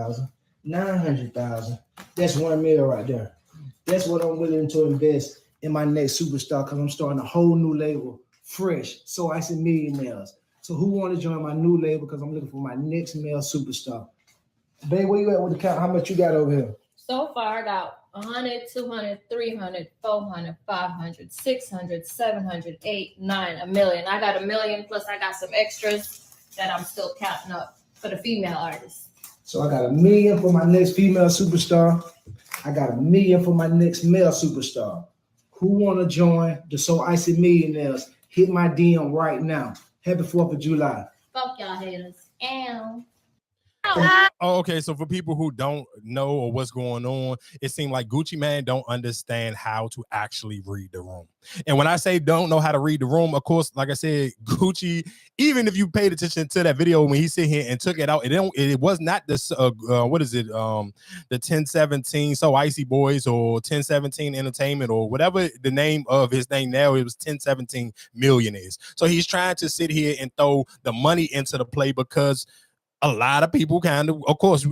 800,000, 900,000. That's 1 million right there. That's what I'm willing to invest in my next superstar because I'm starting a whole new label, fresh. So I said millionaires. So who want to join my new label? Because I'm looking for my next male superstar. Babe, where you at with the count? How much you got over here? So far, I got 100, 200, 300, 400, 500, 600, 700, 8, 9, a million. I got a million, plus I got some extras that I'm still counting up for the female artists. So I got $1 million for my next female superstar. I got $1 million for my next male superstar. Who want to join the So Icy Millionaires? Hit my DM right now. Happy 4th of July. Fuck y'all haters. Ow. Oh, okay. So for people who don't know or what's going on, it seemed like Gucci Mane don't understand how to actually read the room. And when I say don't know how to read the room, of course, like I said, Gucci, even if you paid attention to that video when he sit here and took it out, it was not this what is it? The 1017 So Icy Boys or 1017 Entertainment or whatever the name of his thing now. It was 1017 Millionaires. So he's trying to sit here and throw the money into the play because a lot of people of course,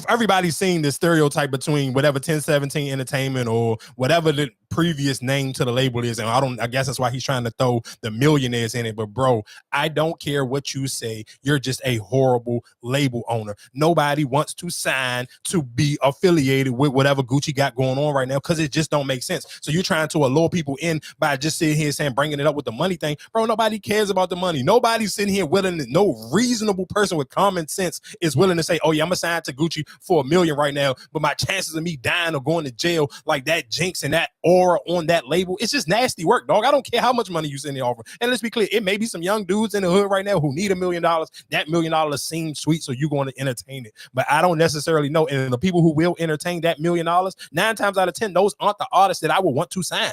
everybody's seen the stereotype between whatever 1017 Entertainment or whatever the previous name to the label is, and I guess that's why he's trying to throw the millionaires in it. But bro, I don't care what you say, you're just a horrible label owner. Nobody wants to sign to be affiliated with whatever Gucci got going on right now because it just don't make sense. So you're trying to allure people in by just sitting here saying, bringing it up with the money thing. Bro, nobody cares about the money. Nobody's sitting here no reasonable person with common sense is willing to say, oh yeah, I'm gonna sign to Gucci for $1 million right now, but my chances of me dying or going to jail, like that jinx and that aura on that label, it's just nasty work, dog. I don't care how much money you send the offer. And let's be clear, it may be some young dudes in the hood right now who need $1 million. That $1 million seems sweet, so you're going to entertain it. But I don't necessarily know. And the people who will entertain that $1 million, 9 times out of 10, those aren't the artists that I would want to sign.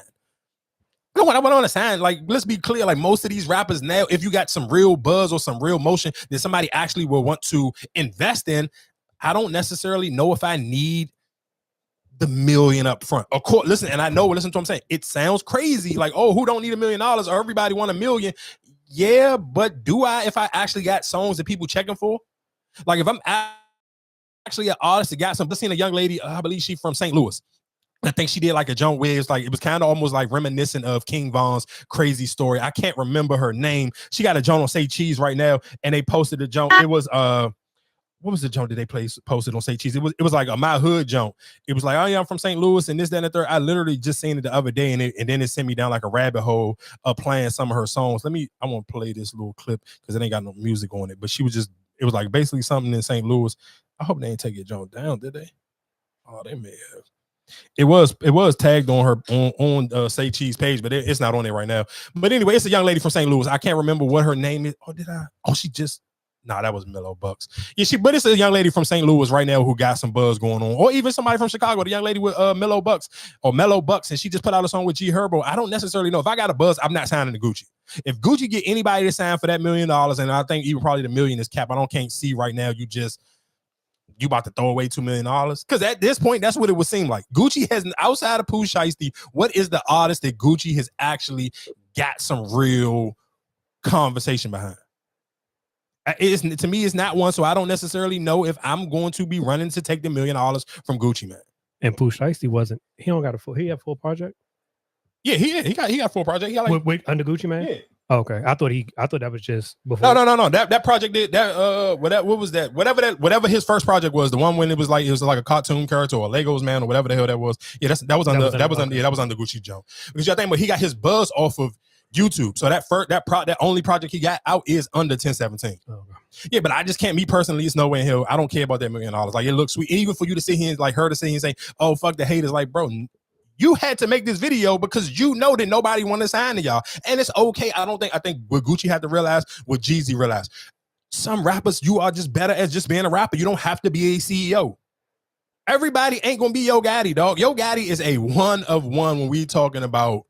I want to sign. Like, let's be clear, like most of these rappers now, if you got some real buzz or some real motion that somebody actually will want to invest in, I don't necessarily know if I need the $1 million up front. Of course, listen to what I'm saying. It sounds crazy. Like, oh, who don't need $1 million or everybody want $1 million? Yeah, but do I, if I actually got songs that people checking for? Like if I'm actually an artist that got some, I've seen a young lady, I believe she's from St. Louis. I think she did like a joint where it was kind of almost like reminiscent of King Von's Crazy Story. I can't remember her name. She got a joint on Say Cheese right now, and they posted a joint. It was what was the joint that they posted on Say Cheese? It was like a My Hood joint. It was like, oh yeah, I'm from St. Louis and this, that, and the third. I literally just seen it the other day, and then it sent me down like a rabbit hole of playing some of her songs. I want to play this little clip because it ain't got no music on it. But it was like basically something in St. Louis. I hope they ain't take it joint down, did they? Oh, they may have. It was tagged on her on Say Cheese page, but it's not on there right now. But anyway, it's a young lady from St. Louis. I can't remember what her name is. Oh, did I? Oh, she just. Nah, that was Mellow Bucks. Yeah, but it's a young lady from St. Louis right now who got some buzz going on. Or even somebody from Chicago, the young lady with Mellow Bucks, and she just put out a song with G Herbo. I don't necessarily know. If I got a buzz, I'm not signing to Gucci. If Gucci get anybody to sign for that $1 million, and I think even probably the $1 million is cap, can't see right now you about to throw away $2 million? Because at this point, that's what it would seem like. Gucci has, outside of Pooh Shiesty, what is the artist that Gucci has actually got some real conversation behind? To me, it's not one, so I don't necessarily know if I'm going to be running to take the $1 million from Gucci Mane. And Pooh Shiesty he don't got he had full project? Yeah, he got full project. He got like, wait, under Gucci Mane? Yeah. Oh, okay. I thought that was just before. No. That project did that. What was that? Whatever his first project was, the one when it was like a cartoon character or a Legos man or whatever the hell that was. Yeah, that was under Gucci Joe. Because I think, but he got his buzz off of YouTube. So that only project he got out is under 1017. Oh, okay. Yeah, but I just can't. Me personally, it's nowhere in hell. I don't care about that $1 million. Like, it looks sweet. Even for you to sit here and like her to sit here and say, "Oh, fuck the haters," like, bro. You had to make this video because you know that nobody want to sign to y'all. And it's okay. I think what Gucci had to realize, what Jeezy realized. Some rappers, you are just better at just being a rapper. You don't have to be a CEO. Everybody ain't going to be Yo Gotti, dog. Yo Gotti is a one of one when we talking about,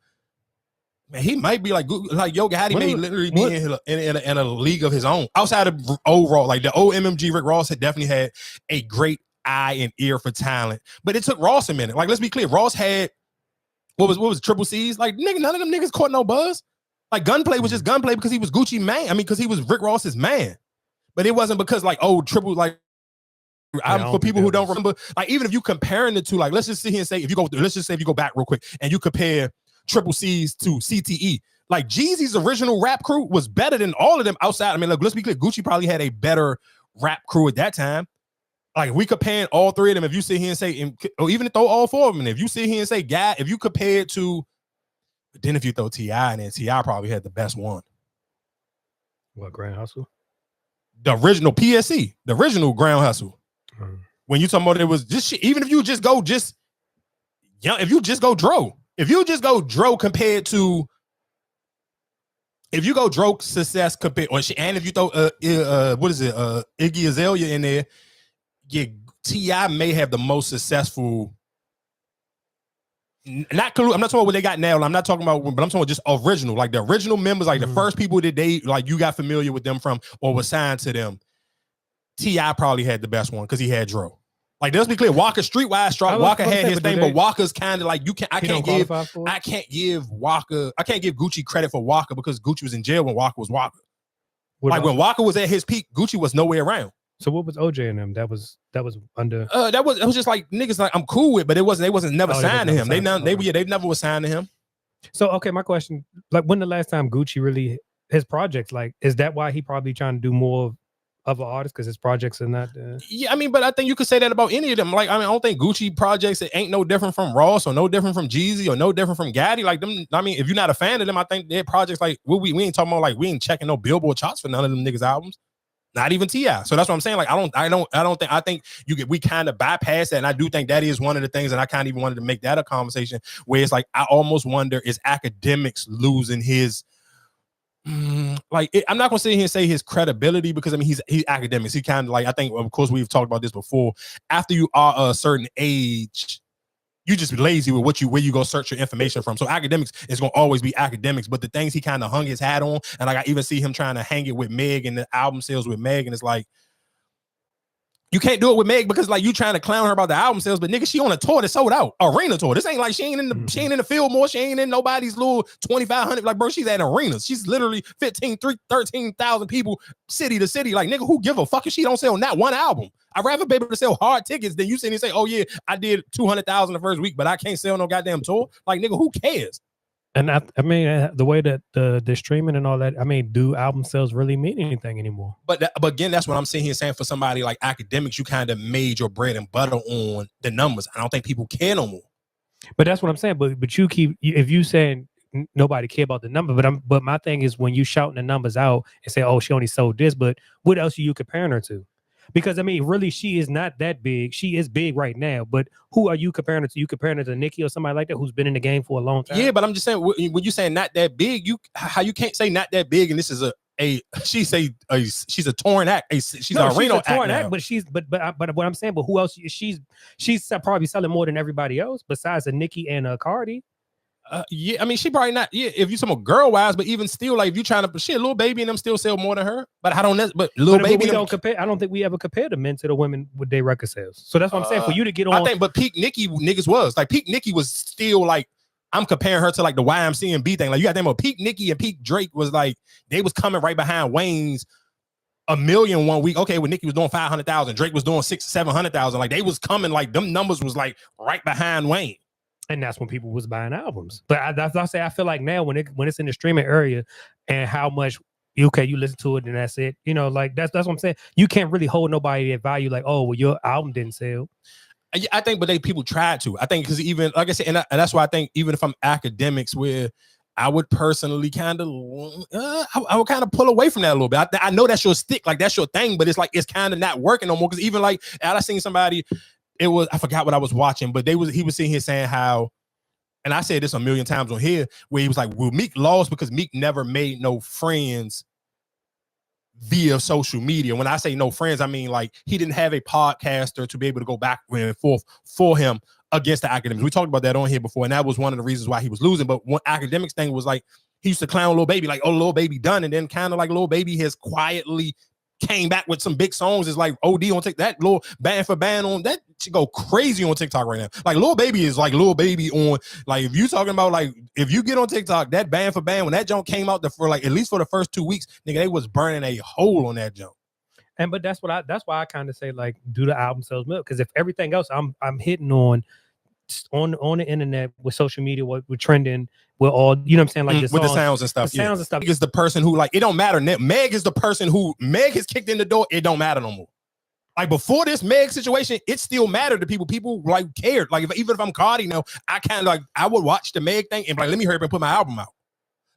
man, he might be like Yo Gotti may literally be in a league of his own. Outside of old Raw, like the old MMG Rick Ross had definitely had a great eye and ear for talent. But it took Ross a minute. Like, let's be clear. Ross had what was Triple C's? Like, nigga, none of them niggas caught no buzz. Like, Gunplay was just Gunplay because he was Gucci man. I mean, because he was Rick Ross's man. But it wasn't because like, oh, Triple, like For people who don't remember, like even if you comparing the two, like let's just sit here and say if you go back real quick and you compare Triple C's to CTE, like Jeezy's original rap crew was better than all of them outside. I mean, look, let's be clear, Gucci probably had a better rap crew at that time. Like we comparing all three of them, if you sit here and say, or even throw all four of them, if you sit here and say, "God," if you compare it to, then if you throw T.I. and then T.I. probably had the best one. What, Grand Hustle? The original PSC, the original Ground Hustle. When you talking about it was just shit, even if you just go if you just go Dro compared to if you go Dro success compared and if you throw Iggy Azalea in there, yeah, T.I. may have the most successful. I'm not talking about what they got now. I'm not talking about, but I'm talking about just original, like the original members, like the first people that they like you got familiar with them from or was signed to them. T.I. probably had the best one because he had Dro. Like, let's be clear, Walker streetwise, Walker had his thing, but Walker's kind of like I can't give Gucci credit for Walker because Gucci was in jail when Walker was Walker. When Walker was at his peak, Gucci was nowhere around. So what was OJ and them? That was under. It was just like niggas like I'm cool with, but they wasn't never signed to him. They never was signed to him. So okay, my question, like when the last time Gucci really his projects, like is that why he probably trying to do more of an artist because his projects are not yeah, I mean, but I think you could say that about any of them. Like, I mean, I don't think Gucci projects it ain't no different from Ross or no different from Jeezy or no different from Gaddy. Like them, I mean, if you're not a fan of them, I think their projects like we ain't talking about like we ain't checking no Billboard charts for none of them niggas albums. Not even T.I. So that's what I'm saying. Like, I think we kind of bypass that. And I do think that is one of the things, and I kind of even wanted to make that a conversation where it's like, I almost wonder, is academics losing his, I'm not going to sit here and say his credibility because, I mean, he's academics. He kind of like, I think, of course, we've talked about this before. After you are a certain age, you just be lazy with where you go search your information from. So academics is going to always be academics, but the things he kind of hung his hat on, and like I even see him trying to hang it with Meg and the album sales with Meg, and it's like, you can't do it with Meg because like you trying to clown her about the album sales, but nigga, she on a tour that sold out, arena tour. This ain't like she ain't in the field more. She ain't in nobody's little 2,500. Like, bro, she's at arenas. She's literally 13,000 people, city to city. Like, nigga, who give a fuck if she don't sell not one album? I'd rather be able to sell hard tickets than you sitting and say, oh yeah, I did 200,000 the first week, but I can't sell no goddamn tour. Like, nigga, who cares? And I mean, the way that the streaming and all that, I mean, do album sales really mean anything anymore? But again, that's what I'm sitting here saying. For somebody like academics, you kind of made your bread and butter on the numbers. I don't think people care no more. But that's what I'm saying. But you keep, if you saying nobody care about the number, but my thing is when you shouting the numbers out and say, oh, she only sold this, but what else are you comparing her to? Because I mean, really, she is not that big. She is big right now, but who are you comparing her to? You comparing her to Nicki or somebody like that who's been in the game for a long time? Yeah, but I'm just saying when you saying not that big, how you can't say not that big, and this is she's a touring act. She's a touring act, but what I'm saying, but who else? She's probably selling more than everybody else besides a Nicki and a Cardi. Yeah, I mean, she probably not. Yeah, if you talking about girl wise, but even still, like if you trying to Lil Baby and them still sell more than her. But I don't. But Lil Baby, we don't compare. I don't think we ever compare the men to the women with their record sales. So that's what I'm saying. For you to get on, I think. But peak Nicki niggas was like peak Nicki was still like I'm comparing her to like the YMC and B thing. Like you got them. Peak Nicki and peak Drake was like they was coming right behind Wayne's. 1 million 1 week. Okay, when Nicki was doing 500,000, Drake was doing 600,000-700,000. Like they was coming like them numbers was like right behind Wayne. And that's when people was buying albums. But I feel like now when it's in the streaming area and how much you listen to it and that's it. You know, like that's what I'm saying. You can't really hold nobody at value like, oh, well, your album didn't sell. I think, but people tried to. I think because even like I said, and that's why I think even if I'm academics, where I would personally kind of, I would kind of pull away from that a little bit. I know that's your stick, like that's your thing, but it's like it's kind of not working no more. Because even like I seen somebody. I forgot what I was watching, but he was sitting here saying how, and I said this a million times on here, where he was like, well, Meek lost because Meek never made no friends via social media. When I say no friends, I mean like he didn't have a podcaster to be able to go back and forth for him against the academics. We talked about that on here before, and that was one of the reasons why he was losing. But one academics thing was like, he used to clown Lil Baby, like, oh, Lil Baby done, and then kind of like Lil Baby has quietly came back with some big songs. It's like OD on TikTok. That little band for band on that should go crazy on TikTok right now. Like Lil Baby is like Lil Baby on, like if you talking about like if you get on TikTok, that band for band when that junk came out for like at least for the first 2 weeks, nigga, they was burning a hole on that junk. But that's why I kind of say like do the album sales milk, because if everything else I'm hitting on the internet with social media, with trending, with all, you know what I'm saying, like the with the songs, sounds and stuff. the sounds and stuff. Meg is the person who, like, it don't matter. Meg is the person who Meg has kicked in the door. It don't matter no more. Like before this Meg situation, it still mattered to people. People like cared. Like even if I'm Cardi now, I kind of like I would watch the Meg thing and be like, let me hurry up and put my album out.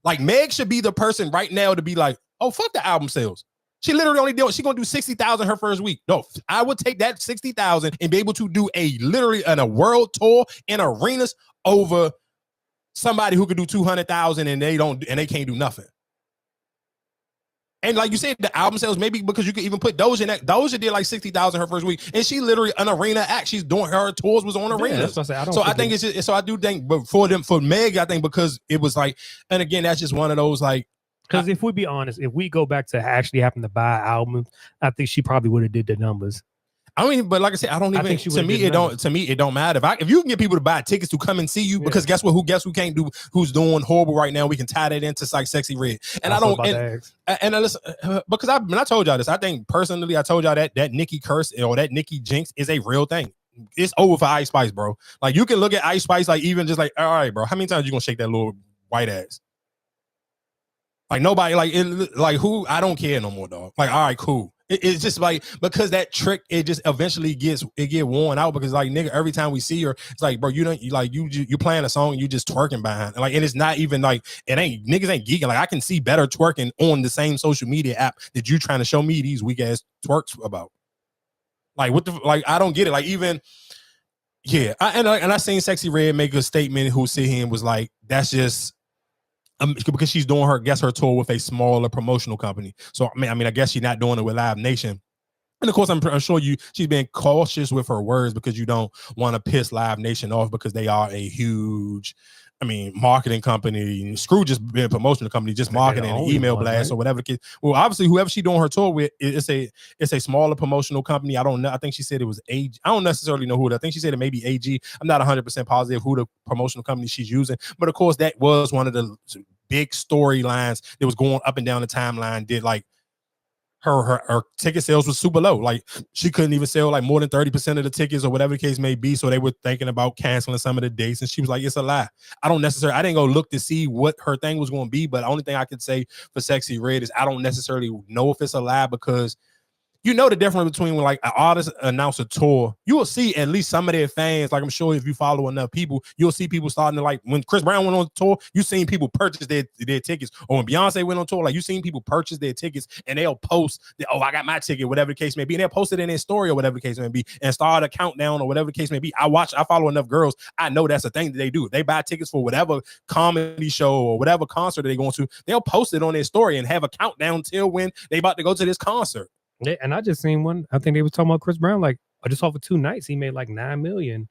Like Meg should be the person right now to be like, oh fuck the album sales. She literally only did. She gonna do 60,000 her first week. No, I would take that 60,000 and be able to do a world tour in arenas over somebody who could do 200,000 and they can't do nothing. And like you said, the album sales, maybe because you could even put Doja in that. Doja did like 60,000 her first week, and she literally an arena act. She's doing her tours was on arenas. That's what I say. So I think it's just, so I do think, but for Meg, I think because it was like, and again, that's just one of those like. Because if we be honest, if we go back to actually having to buy albums, I think she probably would have did the numbers. I mean, but like I said, I don't even. To me, it don't matter. If you can get people to buy tickets to come and see you, because guess what? Guess who can't do? Who's doing horrible right now? We can tie that into like Sexy Red. And I don't. And listen, because I told y'all this. I think personally, I told y'all that Nicki curse or that Nicki jinx is a real thing. It's over for Ice Spice, bro. Like you can look at Ice Spice, like even just like, all right, bro. How many times you gonna shake that little white ass? Like nobody, like who? I don't care no more, dog. Like, all right, cool. It's just like, because that trick, it just eventually get worn out, because like nigga, every time we see her, it's like, bro, you playing a song and you just twerking behind, and it's not even like, niggas ain't geeking. Like I can see better twerking on the same social media app that you trying to show me these weak ass twerks about. Like what the, like I don't get it. Like even, yeah, I seen Sexy Red make a statement who sit here and was like, that's just. Because she's doing her tour with a smaller promotional company. So I mean, I guess she's not doing it with Live Nation. And of course, I'm sure she's being cautious with her words, because you don't want to piss Live Nation off, because they are a huge, marketing company. Screw just being a promotional company, just marketing and email blast, right? Or whatever the case. Well, obviously, whoever she's doing her tour with, it's a smaller promotional company. I don't know. I think she said it was AG. I don't necessarily know who. I think she said it may be AG. I'm not 100% positive who the promotional company she's using. But of course, that was one of the big storylines that was going up and down the timeline. Did like her ticket sales was super low. Like she couldn't even sell like more than 30% of the tickets or whatever the case may be. So they were thinking about canceling some of the dates. And she was like, it's a lie. I didn't go look to see what her thing was going to be. But the only thing I could say for Sexy Red is I don't necessarily know if it's a lie, because you know the difference between when like an artist announce a tour, you will see at least some of their fans. Like I'm sure if you follow enough people, you'll see people starting to, like when Chris Brown went on tour, you seen people purchase their tickets. Or when Beyonce went on tour, like you seen people purchase their tickets and they'll post that, oh, I got my ticket, whatever the case may be. And they'll post it in their story or whatever the case may be and start a countdown or whatever the case may be. I follow enough girls. I know that's a thing that they do. If they buy tickets for whatever comedy show or whatever concert they're going to, they'll post it on their story and have a countdown till when they about to go to this concert. Yeah, and I just seen one. I think they were talking about Chris Brown. Like, just off of 2 nights, he made like $9 million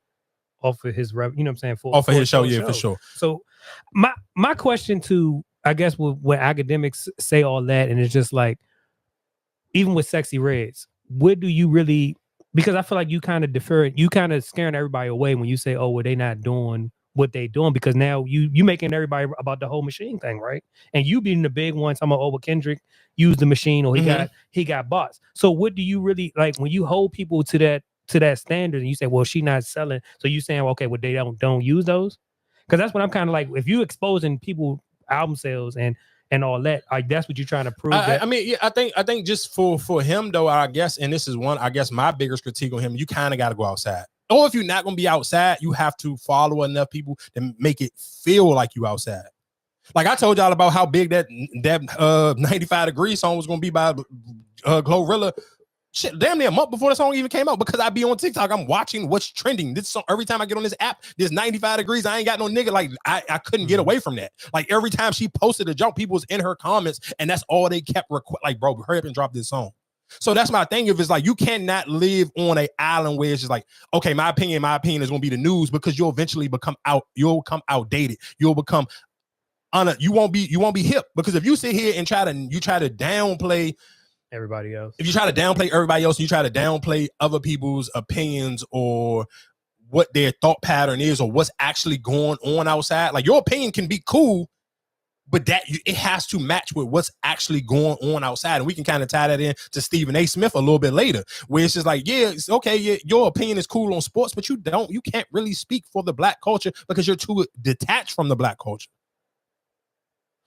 off of his revenue. You know what I'm saying? Off of his show, yeah, for sure. So, my question to, I guess, when academics say all that, and it's just like, even with Sexy Reds, what do you really? Because I feel like you kind of defer it. You kind of scaring everybody away when you say, "Oh, well, they not doing what they doing," because now you making everybody about the whole machine thing, right? And you being the big one, talking about, oh, well, Kendrick used the machine, or he got bots. So what do you really like when you hold people to that standard and you say, well, she not selling, so you saying, okay, well, they don't use those? Because that's what I'm kind of like, if you exposing people album sales and all that, like that's what you're trying to prove. I mean, yeah, I think just for him though, I guess, and this is one, I guess my biggest critique on him, you kind of got to go outside. Or if you're not going to be outside, you have to follow enough people to make it feel like you outside. Like I told y'all about how big that 95 Degrees song was going to be by Glorilla. Shit, damn near a month before the song even came out, because I be on TikTok. I'm watching what's trending. This song, every time I get on this app, this 95 Degrees, I ain't got no nigga. Like I couldn't get away from that. Like every time she posted a jump, people was in her comments, and that's all they kept like, bro, hurry up and drop this song. So that's my thing. If it's like, you cannot live on an island where it's just like, okay, my opinion is going to be the news, because you'll eventually become outdated. You'll become you won't be hip, because if you sit here and try to downplay everybody else, if you try to downplay everybody else, and you try to downplay other people's opinions or what their thought pattern is or what's actually going on outside, like your opinion can be cool, but that it has to match with what's actually going on outside. And we can kind of tie that in to Stephen A. Smith a little bit later, where it's just like, yeah, it's okay, your opinion is cool on sports, but you can't really speak for the black culture because you're too detached from the black culture.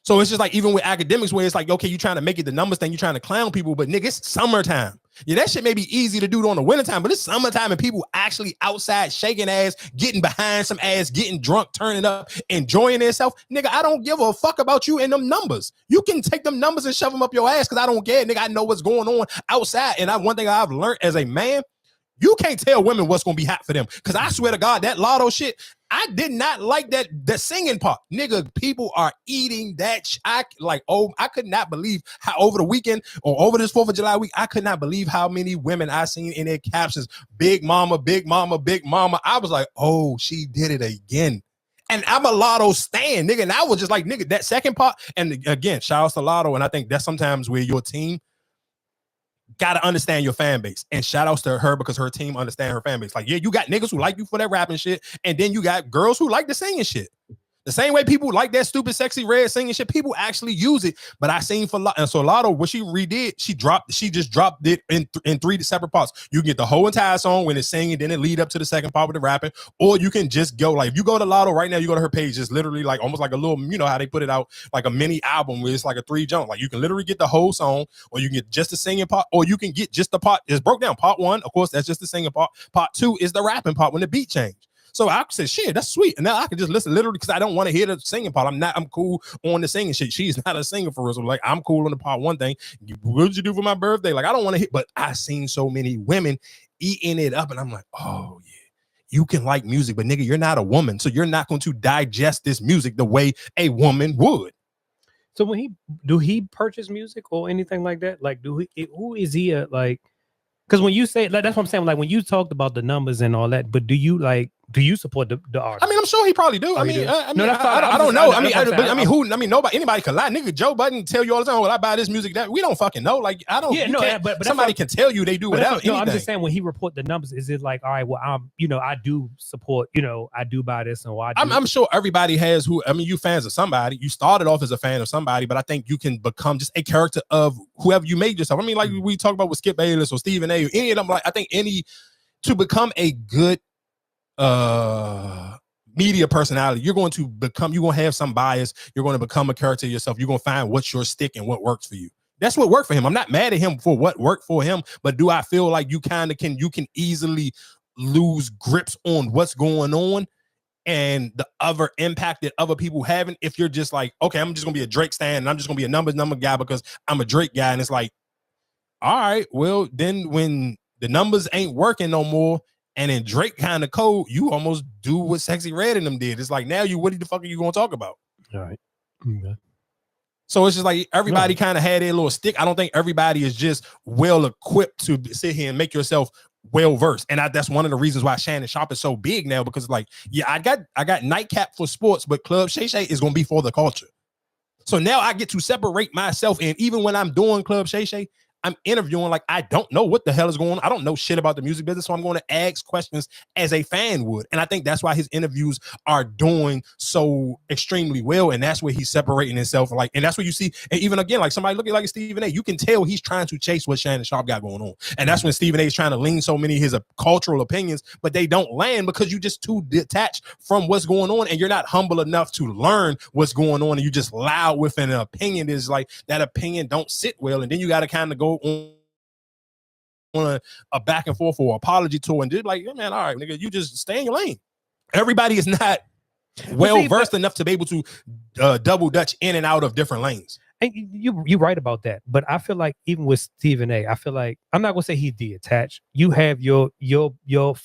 So it's just like, even with academics, where it's like, okay, you're trying to make it the numbers thing, you're trying to clown people, but nigga, it's summertime. Yeah, that shit may be easy to do during the wintertime, but it's summertime and people actually outside shaking ass, getting behind some ass, getting drunk, turning up, enjoying themselves. Nigga, I don't give a fuck about you and them numbers. You can take them numbers and shove them up your ass because I don't care, nigga. I know what's going on outside. And one thing I've learned as a man, you can't tell women what's gonna be hot for them. Cause I swear to God, that lotto shit, I did not like the singing part. Nigga, people are eating that. I could not believe how over the weekend or over this 4th of July week, I could not believe how many women I seen in their captions. Big mama, big mama, big mama. I was like, oh, she did it again. And I'm a lotto stan, nigga. And I was just like, nigga, that second part. And again, shout out to lotto. And I think that's sometimes where your team got to understand your fan base, and shout outs to her because her team understand her fan base. Like, yeah, you got niggas who like you for that rapping shit, and then you got girls who like the singing shit. The same way people like that stupid, sexy red singing shit, people actually use it. But I seen and so Lotto, what she redid, she just dropped it in 3 separate parts. You can get the whole entire song when it's singing, then it lead up to the second part with the rapping, or you can just go like, if you go to Lotto right now, you go to her page, it's literally like almost like a little, you know how they put it out, like a mini album where it's like a 3 jump. Like you can literally get the whole song, or you can get just the singing part, or you can get just the part. It's broke down. Part 1, of course, that's just the singing part. Part 2 is the rapping part when the beat changed. So I said, shit, that's sweet. And now I can just listen literally because I don't want to hear the singing part. I'm cool on the singing shit. She's not a singer for us. So like, I'm cool on the part 1 thing. What did you do for my birthday? Like, I don't want to hit, but I seen so many women eating it up. And I'm like, oh yeah, you can like music, but nigga, you're not a woman. So you're not going to digest this music the way a woman would. So when do he purchase music or anything like that? Like, who is he like? Because when you say, like, that's what I'm saying. Like when you talked about the numbers and all that, but do you support the artist? I mean, I'm sure he probably do. I mean, I don't know. Nobody, anybody can lie. Nigga, Joe Budden tell you all the time, well, I buy this music, that we don't fucking know. Like, I don't. Yeah, no, but somebody can tell you they do without anything. I'm just saying when he report the numbers, is it like, all right, well, I do support, I do buy this and why? I'm sure everybody has you fans of somebody. You started off as a fan of somebody, but I think you can become just a character of whoever you made yourself. I mean, like we talk about with Skip Bayless or Stephen A. or any of them. Like, I think to become a good media personality, you're going to have some bias. You're going to become a character yourself. You're going to find what's your stick and what works for you. That's what worked for him. I'm not mad at him for what worked for him, but do I feel like you can easily lose grips on what's going on and the other impact that other people having if you're just like, okay, I'm just gonna be a Drake stan and I'm just gonna be a number guy because I'm a Drake guy. And it's like, all right, well, then when the numbers ain't working no more and in Drake kind of code, you almost do what Sexy Red and them did. It's like, now what the fuck are you gonna talk about? All right. Okay. So it's just like everybody kind of had their little stick. I don't think everybody is just well equipped to sit here and make yourself well versed. And that's one of the reasons why Shannon Sharpe is so big now, because like, yeah, I got Nightcap for sports, but Club Shay Shay is gonna be for the culture. So now I get to separate myself. And even when I'm doing Club Shay Shay, I'm interviewing like I don't know what the hell is going on. I don't know shit about the music business, so I'm going to ask questions as a fan would. And I think that's why his interviews are doing so extremely well. And that's where he's separating himself. Like, and that's what you see. And even again, like somebody looking like Stephen A., you can tell he's trying to chase what Shannon Sharpe got going on. And that's when Stephen A. is trying to lean so many of his cultural opinions, but they don't land because you're just too detached from what's going on, and you're not humble enough to learn what's going on. And you just loud with an opinion is like that opinion don't sit well. And then you got to kind of go on a back and forth or apology tour and just like, yeah, man, all right, nigga, you just stay in your lane. Everybody is not well versed enough to be able to double dutch in and out of different lanes. And you're right about that. But I feel like even with Stephen A., I feel like I'm not gonna say he's detached. You have your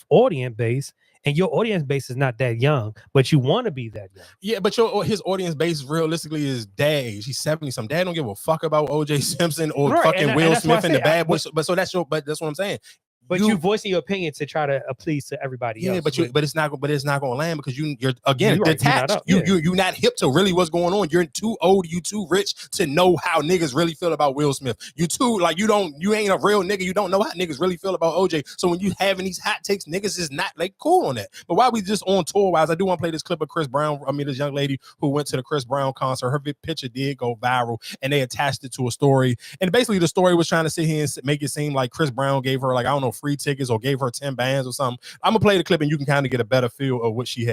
audience base, and your audience base is not that young, but you want to be that young. Yeah, but his audience base realistically is dad age. He's 70-something. Dad don't give a fuck about O.J. Simpson or fucking Will Smith and the Bad Boys. But that's what I'm saying. But you voicing your opinion to try to please to everybody else. But it's not gonna land because you're again You're right, detached. You're not hip to really what's going on. You're too old, you too rich to know how niggas really feel about Will Smith. You too like you ain't a real nigga. You don't know how niggas really feel about OJ. So when you having these hot takes, niggas is not like cool on that. But while we just on tour wise, I do want to play this clip of Chris Brown. I mean, this young lady who went to the Chris Brown concert. Her picture did go viral, and they attached it to a story. And basically, the story was trying to sit here and make it seem like Chris Brown gave her like I don't know free tickets or gave her 10 bands or something. I'm gonna play the clip and you can kind of get a better feel of what she had.